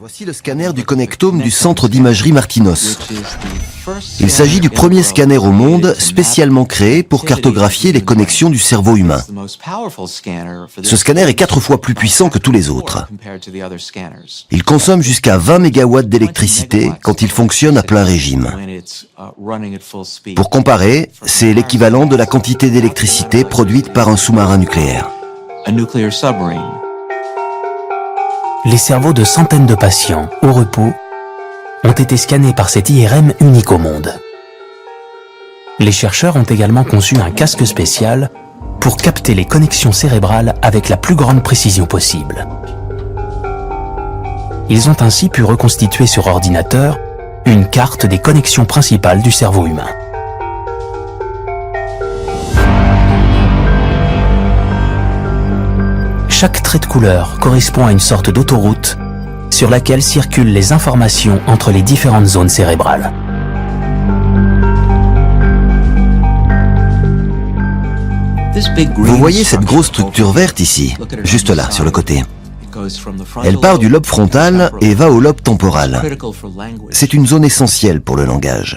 Voici le scanner du connectome du centre d'imagerie Martinos. Il s'agit du premier scanner au monde spécialement créé pour cartographier les connexions du cerveau humain. Ce scanner est 4 fois plus puissant que tous les autres. Il consomme jusqu'à 20 MW d'électricité quand il fonctionne à plein régime. Pour comparer, c'est l'équivalent de la quantité d'électricité produite par un sous-marin nucléaire. Les cerveaux de centaines de patients, au repos, ont été scannés par cet IRM unique au monde. Les chercheurs ont également conçu un casque spécial pour capter les connexions cérébrales avec la plus grande précision possible. Ils ont ainsi pu reconstituer sur ordinateur une carte des connexions principales du cerveau humain. Chaque trait de couleur correspond à une sorte d'autoroute sur laquelle circulent les informations entre les différentes zones cérébrales. Vous voyez cette grosse structure verte ici, juste là, sur le côté. Elle part du lobe frontal et va au lobe temporal. C'est une zone essentielle pour le langage.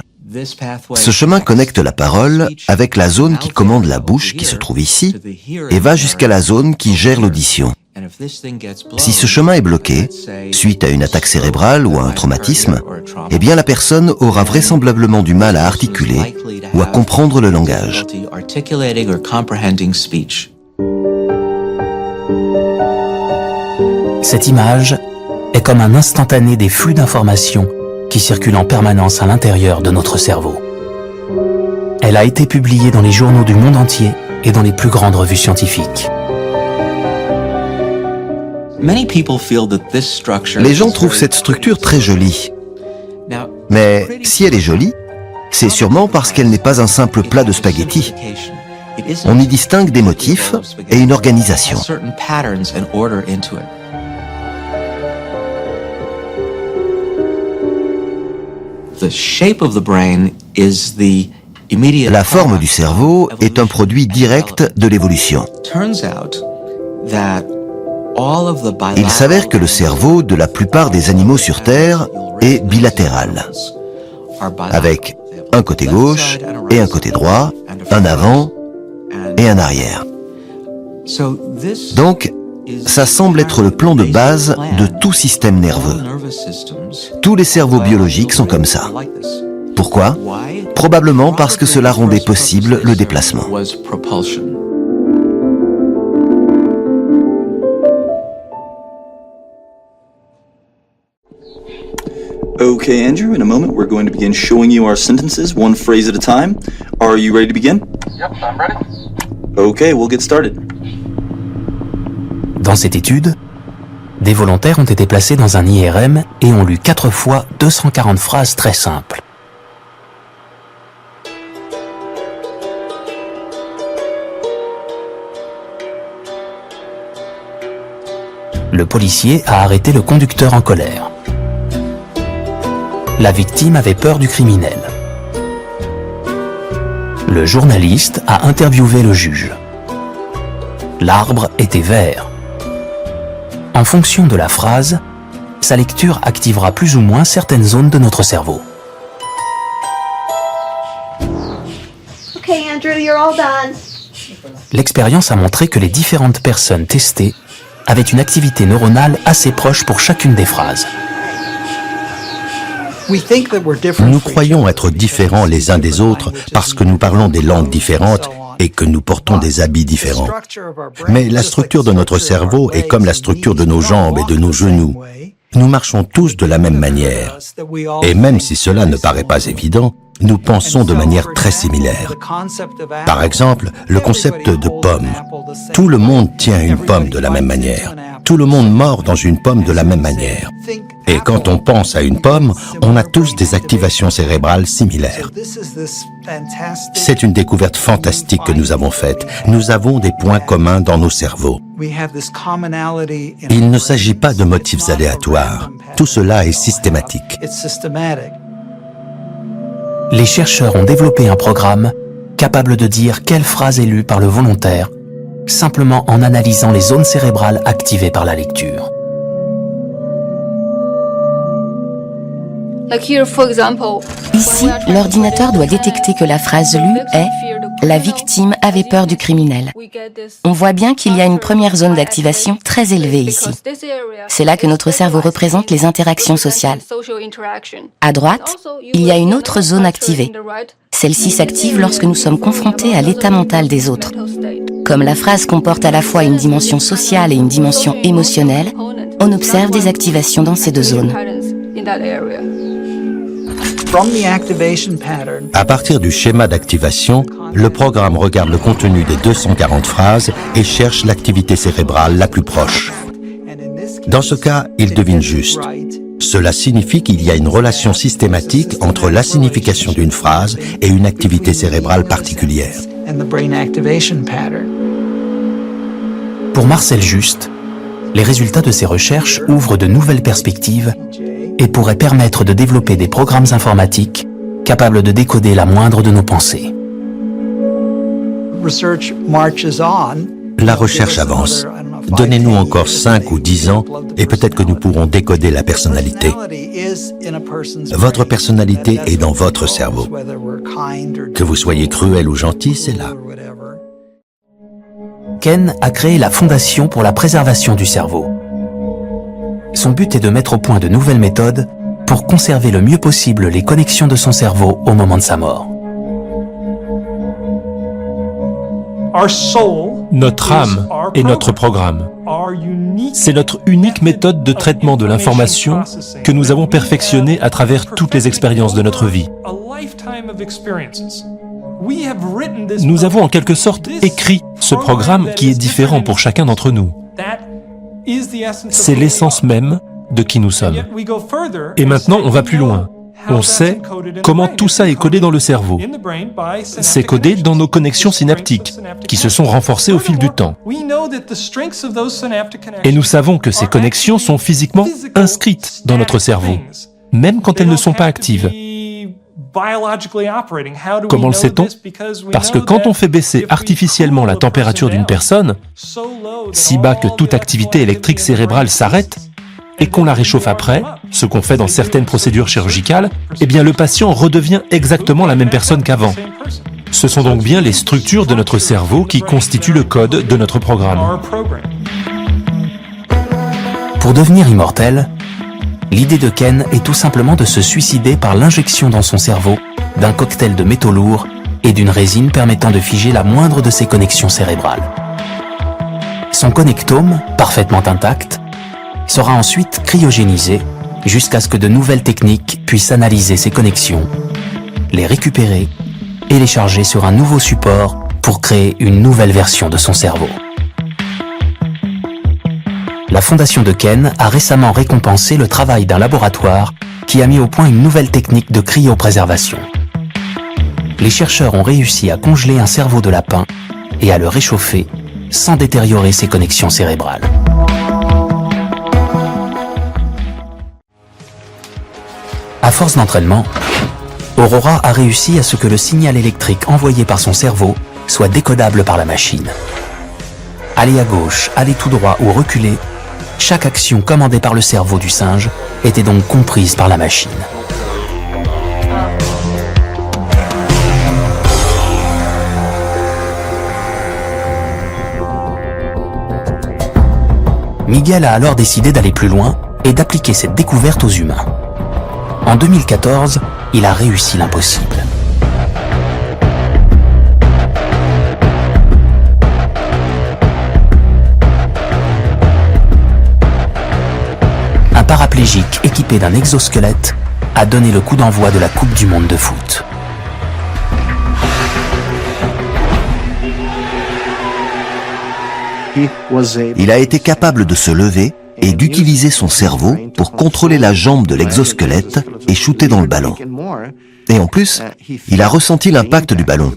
Ce chemin connecte la parole avec la zone qui commande la bouche qui se trouve ici et va jusqu'à la zone qui gère l'audition. Si ce chemin est bloqué, suite à une attaque cérébrale ou à un traumatisme, eh bien la personne aura vraisemblablement du mal à articuler ou à comprendre le langage. Cette image est comme un instantané des flux d'informations qui circulent en permanence à l'intérieur de notre cerveau. Elle a été publiée dans les journaux du monde entier et dans les plus grandes revues scientifiques. Les gens trouvent cette structure très jolie. Mais si elle est jolie, c'est sûrement parce qu'elle n'est pas un simple plat de spaghettis. On y distingue des motifs et une organisation. La forme du cerveau est un produit direct de l'évolution. Il s'avère que le cerveau de la plupart des animaux sur Terre est bilatéral, avec un côté gauche et un côté droit, un avant et un arrière. Donc, ça semble être le plan de base de tout système nerveux. Tous les cerveaux biologiques sont comme ça. Pourquoi? Probablement parce que cela rendait possible le déplacement. Okay, Andrew, in a moment we're going to begin showing you our sentences, one phrase at a time. Are you ready to begin? Yep, I'm ready. Okay, we'll get started. Dans cette étude, des volontaires ont été placés dans un IRM et ont lu 4 fois 240 phrases très simples. Le policier a arrêté le conducteur en colère. La victime avait peur du criminel. Le journaliste a interviewé le juge. L'arbre était vert. En fonction de la phrase, sa lecture activera plus ou moins certaines zones de notre cerveau. Okay, Andrew, you're all done. L'expérience a montré que les différentes personnes testées avaient une activité neuronale assez proche pour chacune des phrases. Nous croyons être différents les uns des autres parce que nous parlons des langues différentes et que nous portons des habits différents. Mais la structure de notre cerveau est comme la structure de nos jambes et de nos genoux. Nous marchons tous de la même manière. Et même si cela ne paraît pas évident, nous pensons de manière très similaire. Par exemple, le concept de pomme. Tout le monde tient une pomme de la même manière. Tout le monde mord dans une pomme de la même manière. Et quand on pense à une pomme, on a tous des activations cérébrales similaires. C'est une découverte fantastique que nous avons faite. Nous avons des points communs dans nos cerveaux. Il ne s'agit pas de motifs aléatoires. Tout cela est systématique. Les chercheurs ont développé un programme capable de dire quelle phrase est lue par le volontaire, simplement en analysant les zones cérébrales activées par la lecture. Ici, l'ordinateur doit détecter que la phrase lue est « La victime avait peur du criminel ». On voit bien qu'il y a une première zone d'activation très élevée ici. C'est là que notre cerveau représente les interactions sociales. À droite, il y a une autre zone activée. Celle-ci s'active lorsque nous sommes confrontés à l'état mental des autres. Comme la phrase comporte à la fois une dimension sociale et une dimension émotionnelle, on observe des activations dans ces deux zones. À partir du schéma d'activation, le programme regarde le contenu des 240 phrases et cherche l'activité cérébrale la plus proche. Dans ce cas, il devine juste. Cela signifie qu'il y a une relation systématique entre la signification d'une phrase et une activité cérébrale particulière. Pour Marcel Juste, les résultats de ses recherches ouvrent de nouvelles perspectives et pourraient permettre de développer des programmes informatiques capables de décoder la moindre de nos pensées. La recherche avance. Donnez-nous encore 5 ou 10 ans et peut-être que nous pourrons décoder la personnalité. Votre personnalité est dans votre cerveau. Que vous soyez cruel ou gentil, c'est là. Ken a créé la Fondation pour la préservation du cerveau. Son but est de mettre au point de nouvelles méthodes pour conserver le mieux possible les connexions de son cerveau au moment de sa mort. Notre âme est notre programme. C'est notre unique méthode de traitement de l'information que nous avons perfectionnée à travers toutes les expériences de notre vie. Nous avons en quelque sorte écrit ce programme qui est différent pour chacun d'entre nous. C'est l'essence même de qui nous sommes. Et maintenant, on va plus loin. On sait comment tout ça est codé dans le cerveau. C'est codé dans nos connexions synaptiques, qui se sont renforcées au fil du temps. Et nous savons que ces connexions sont physiquement inscrites dans notre cerveau, même quand elles ne sont pas actives. Comment le sait-on? Parce que quand on fait baisser artificiellement la température d'une personne, si bas que toute activité électrique cérébrale s'arrête, et qu'on la réchauffe après, ce qu'on fait dans certaines procédures chirurgicales, eh bien le patient redevient exactement la même personne qu'avant. Ce sont donc bien les structures de notre cerveau qui constituent le code de notre programme. Pour devenir immortel, l'idée de Ken est tout simplement de se suicider par l'injection dans son cerveau d'un cocktail de métaux lourds et d'une résine permettant de figer la moindre de ses connexions cérébrales. Son connectome, parfaitement intact, sera ensuite cryogénisé jusqu'à ce que de nouvelles techniques puissent analyser ces connexions, les récupérer et les charger sur un nouveau support pour créer une nouvelle version de son cerveau. La Fondation de Ken a récemment récompensé le travail d'un laboratoire qui a mis au point une nouvelle technique de cryopréservation. Les chercheurs ont réussi à congeler un cerveau de lapin et à le réchauffer sans détériorer ses connexions cérébrales. À force d'entraînement, Aurora a réussi à ce que le signal électrique envoyé par son cerveau soit décodable par la machine. Aller à gauche, aller tout droit ou reculer, chaque action commandée par le cerveau du singe était donc comprise par la machine. Miguel a alors décidé d'aller plus loin et d'appliquer cette découverte aux humains. En 2014, il a réussi l'impossible. Un paraplégique équipé d'un exosquelette a donné le coup d'envoi de la Coupe du monde de foot. Il a été capable de se lever et d'utiliser son cerveau pour contrôler la jambe de l'exosquelette et shooter dans le ballon. Et en plus, il a ressenti l'impact du ballon,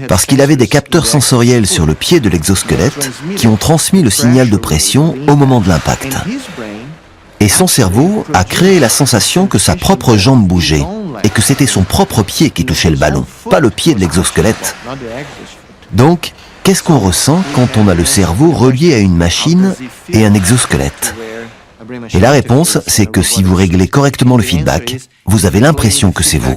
parce qu'il avait des capteurs sensoriels sur le pied de l'exosquelette qui ont transmis le signal de pression au moment de l'impact. Et son cerveau a créé la sensation que sa propre jambe bougeait et que c'était son propre pied qui touchait le ballon, pas le pied de l'exosquelette. Donc, qu'est-ce qu'on ressent quand on a le cerveau relié à une machine et un exosquelette? Et la réponse, c'est que si vous réglez correctement le feedback, vous avez l'impression que c'est vous.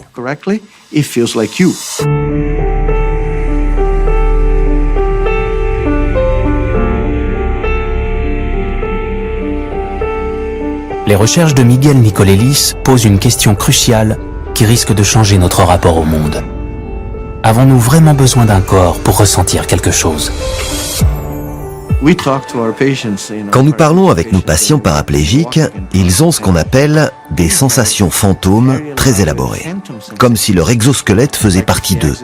Les recherches de Miguel Nicolelis posent une question cruciale qui risque de changer notre rapport au monde. Avons-nous vraiment besoin d'un corps pour ressentir quelque chose ? Quand nous parlons avec nos patients paraplégiques, ils ont ce qu'on appelle des sensations fantômes très élaborées, comme si leur exosquelette faisait partie d'eux.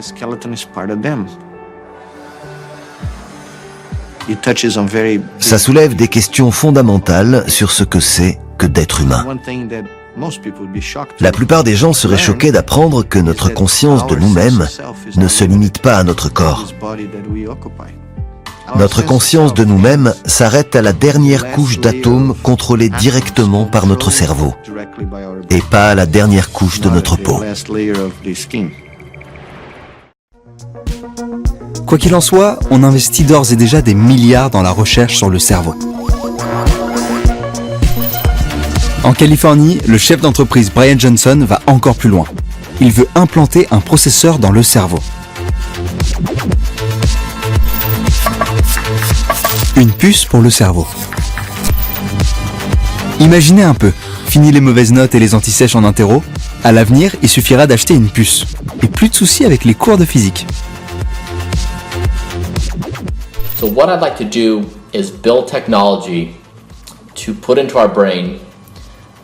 Ça soulève des questions fondamentales sur ce que c'est que d'être humain. La plupart des gens seraient choqués d'apprendre que notre conscience de nous-mêmes ne se limite pas à notre corps. Notre conscience de nous-mêmes s'arrête à la dernière couche d'atomes contrôlée directement par notre cerveau, et pas à la dernière couche de notre peau. Quoi qu'il en soit, on investit d'ores et déjà des milliards dans la recherche sur le cerveau. En Californie, le chef d'entreprise Brian Johnson va encore plus loin. Il veut implanter un processeur dans le cerveau. Une puce pour le cerveau. Imaginez un peu, fini les mauvaises notes et les antisèches en interro, à l'avenir, il suffira d'acheter une puce. Et plus de soucis avec les cours de physique. So what I'd like to do is build technology to put into our brain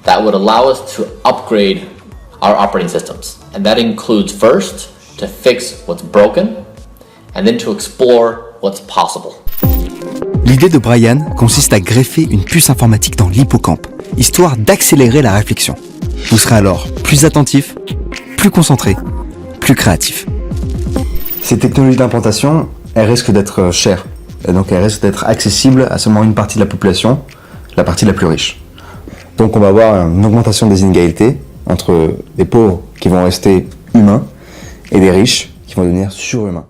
that would allow us to upgrade our operating systems. And that includes first to fix what's broken and then to explore what's possible. L'idée de Brian consiste à greffer une puce informatique dans l'hippocampe, histoire d'accélérer la réflexion. Vous serez alors plus attentif, plus concentré, plus créatif. Ces technologies d'implantation, elles risquent d'être chères. Et donc elles risquent d'être accessibles à seulement une partie de la population, la partie la plus riche. Donc on va avoir une augmentation des inégalités entre les pauvres qui vont rester humains et les riches qui vont devenir surhumains.